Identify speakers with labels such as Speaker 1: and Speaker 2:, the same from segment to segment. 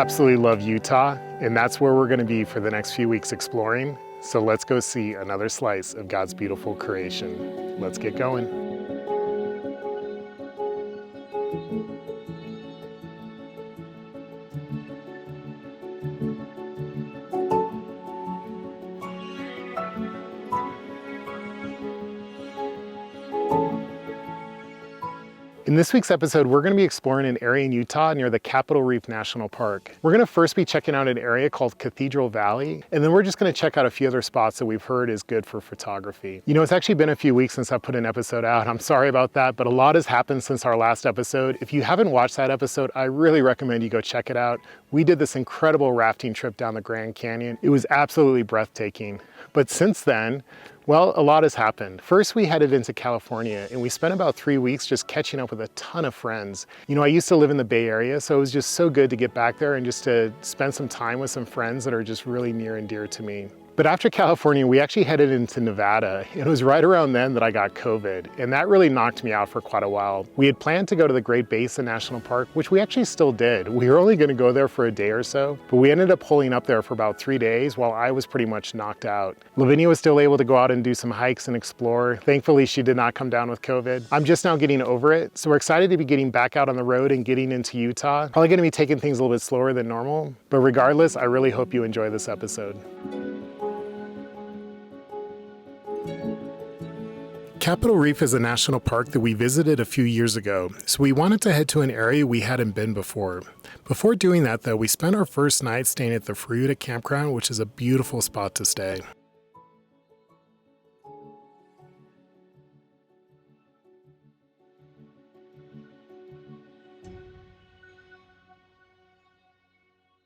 Speaker 1: absolutely love Utah, and that's where we're going to be for the next few weeks exploring. So let's go see another slice of God's beautiful creation. Let's get going. In this week's episode, we're going to be exploring an area in Utah near the Capitol Reef National Park. We're going to first be checking out an area called Cathedral Valley, and then we're just going to check out a few other spots that we've heard is good for photography. You know, it's actually been a few weeks since I've put an episode out. I'm sorry about that, but a lot has happened since our last episode. If you haven't watched that episode, I really recommend you go check it out. We did this incredible rafting trip down the Grand Canyon. It was absolutely breathtaking. But since then, well, a lot has happened. First, we headed into California and we spent about 3 weeks just catching up with a ton of friends. You know, I used to live in the Bay Area, so it was just so good to get back there and just to spend some time with some friends that are just really near and dear to me. But after California, we actually headed into Nevada. It was right around then that I got COVID, and that really knocked me out for quite a while. We had planned to go to the Great Basin National Park, which we actually still did. We were only gonna go there for a day or so, but we ended up pulling up there for about 3 days while I was pretty much knocked out. Lavinia was still able to go out and do some hikes and explore. Thankfully, she did not come down with COVID. I'm just now getting over it, so we're excited to be getting back out on the road and getting into Utah. Probably gonna be taking things a little bit slower than normal, but regardless, I really hope you enjoy this episode. Capitol Reef is a national park that we visited a few years ago, so we wanted to head to an area we hadn't been before. Before doing that though, we spent our first night staying at the Campground, which is a beautiful spot to stay.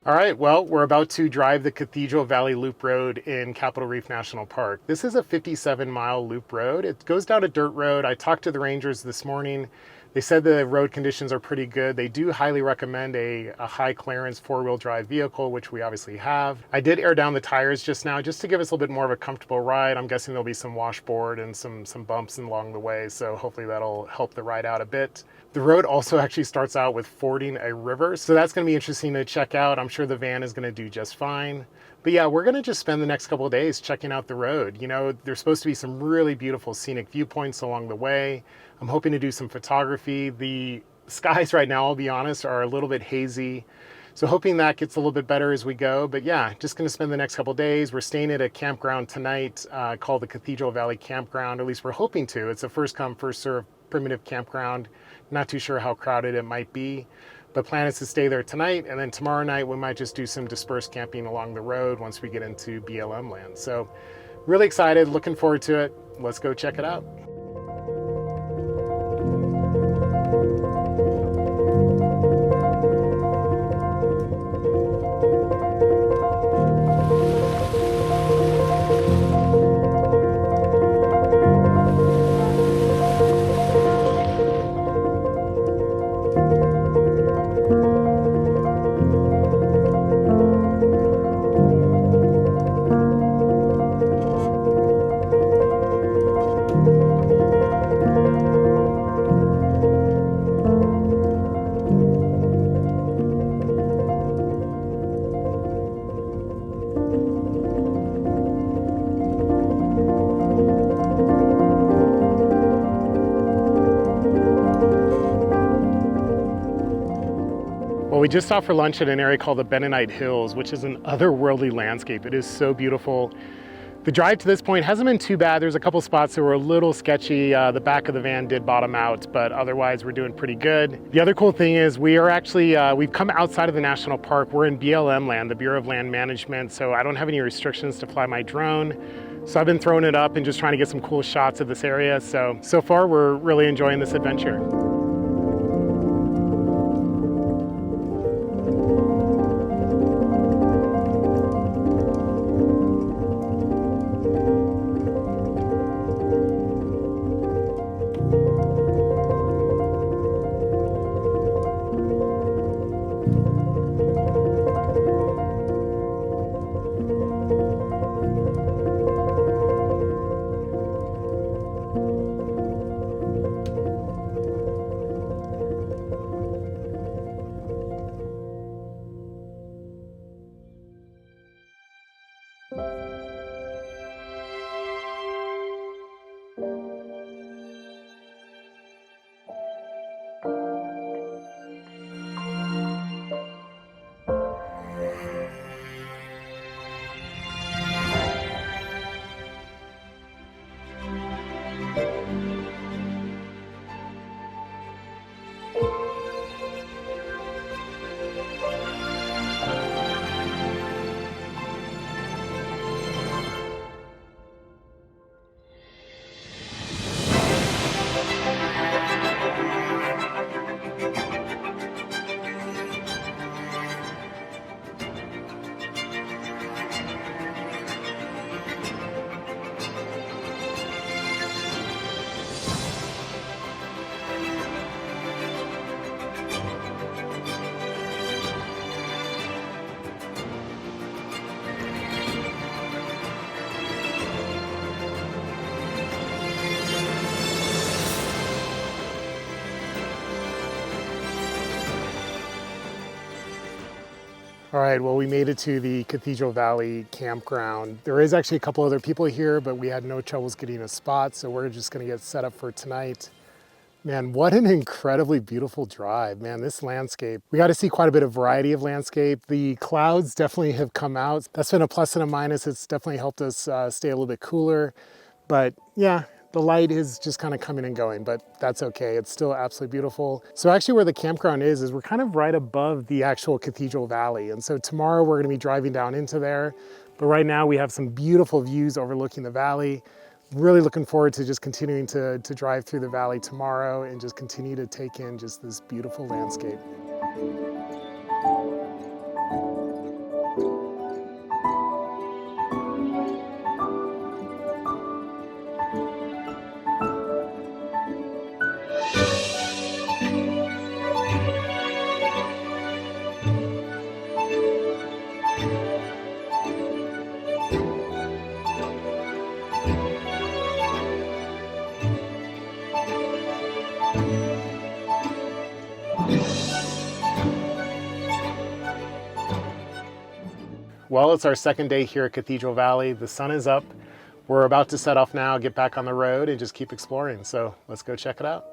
Speaker 1: All right, well, we're about to drive the Cathedral Valley Loop Road in Capitol Reef National Park. This is a 57-mile loop road. It goes down a dirt road. I talked to the rangers this morning. They said the road conditions are pretty good. They do highly recommend a high clearance 4-wheel drive vehicle, which we obviously have. I did air down the tires just now, just to give us a little bit more of a comfortable ride. I'm guessing there'll be some washboard and some bumps along the way, so hopefully that'll help the ride out a bit. The road also actually starts out with fording a river, so that's gonna be interesting to check out. I'm sure the van is gonna do just fine. But yeah, we're gonna just spend the next couple of days checking out the road. You know, there's supposed to be some really beautiful scenic viewpoints along the way. I'm hoping to do some photography. The skies right now, I'll be honest, are a little bit hazy. So hoping that gets a little bit better as we go. But yeah, just gonna spend the next couple of days. We're staying at a campground tonight called the Cathedral Valley Campground, at least we're hoping to. It's a first come, first served primitive campground. Not too sure how crowded it might be, but plan is to stay there tonight, and then tomorrow night we might just do some dispersed camping along the road once we get into BLM land. So really excited, looking forward to it. Let's go check it out. Well, we just stopped for lunch at an area called the Bentonite Hills, which is an otherworldly landscape. It is so beautiful. The drive to this point hasn't been too bad. There's a couple spots that were a little sketchy. The back of the van did bottom out, but otherwise we're doing pretty good. The other cool thing is we are actually, we've come outside of the national park. We're in BLM land, the Bureau of Land Management, so I don't have any restrictions to fly my drone. So I've been throwing it up and just trying to get some cool shots of this area. So far we're really enjoying this adventure. All right, well, we made it to the Cathedral Valley campground. There is actually a couple other people here, but we had no troubles getting a spot, so we're just gonna get set up for tonight. Man, what an incredibly beautiful drive, man. This landscape, we got to see quite a bit of variety of landscape. The clouds definitely have come out. That's been a plus and a minus. It's definitely helped us stay a little bit cooler. But yeah, the light is just kind of coming and going, but that's okay. It's still absolutely beautiful. So actually where the campground is we're kind of right above the actual Cathedral Valley. And so tomorrow we're gonna be driving down into there. But right now we have some beautiful views overlooking the valley. Really looking forward to just continuing to drive through the valley tomorrow and just continue to take in just this beautiful landscape. Well, it's our second day here at Cathedral Valley. The sun is up. We're about to set off now, get back on the road and just keep exploring. So let's go check it out.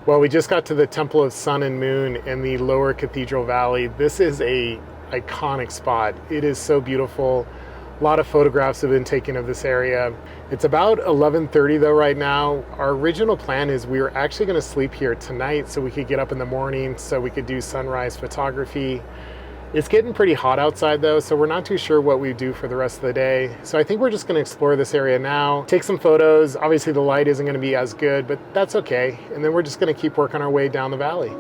Speaker 1: Well, we just got to the Temple of Sun and Moon in the lower Cathedral Valley. This is a iconic spot. It is so beautiful. A lot of photographs have been taken of this area. It's about 11:30 though right now. Our original plan is we were actually going to sleep here tonight so we could get up in the morning so we could do sunrise photography. It's getting pretty hot outside though, so we're not too sure what we do for the rest of the day. So I think we're just gonna explore this area now, take some photos. Obviously the light isn't gonna be as good, but that's okay. And then we're just gonna keep working our way down the valley.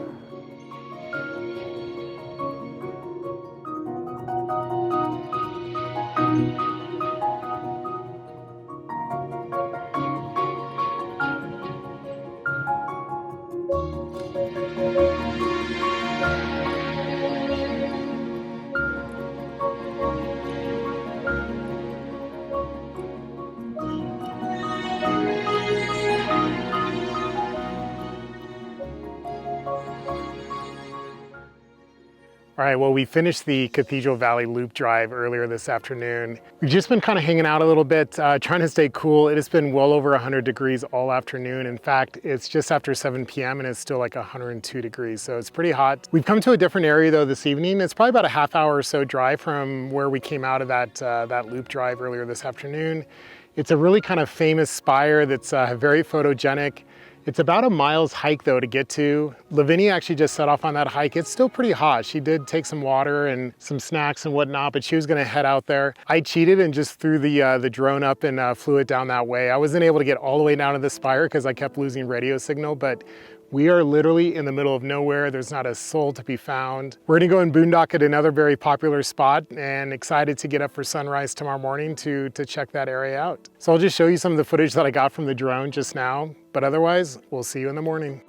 Speaker 1: All right, well, we finished the Cathedral Valley Loop Drive earlier this afternoon. We've just been kind of hanging out a little bit, trying to stay cool. It has been well over 100 degrees all afternoon. In fact, it's just after 7 p.m. and it's still like 102 degrees, so it's pretty hot. We've come to a different area though this evening. It's probably about a half hour or so drive from where we came out of that loop drive earlier this afternoon. It's a really kind of famous spire that's very photogenic. It's about a mile's hike though to get to. Lavinia actually just set off on that hike. It's still pretty hot. She did take some water and some snacks and whatnot, but she was gonna head out there. I cheated and just threw the drone up and flew it down that way. I wasn't able to get all the way down to the spire because I kept losing radio signal, but we are literally in the middle of nowhere. There's not a soul to be found. We're gonna go and boondock at another very popular spot and excited to get up for sunrise tomorrow morning to check that area out. So I'll just show you some of the footage that I got from the drone just now, but otherwise, we'll see you in the morning.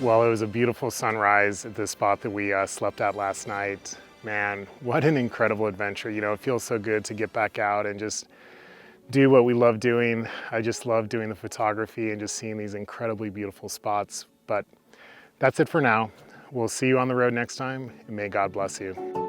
Speaker 1: Well, it was a beautiful sunrise at the spot that we slept at last night. Man, what an incredible adventure. You know, it feels so good to get back out and just do what we love doing. I just love doing the photography and just seeing these incredibly beautiful spots. But that's it for now. We'll see you on the road next time, and may God bless you.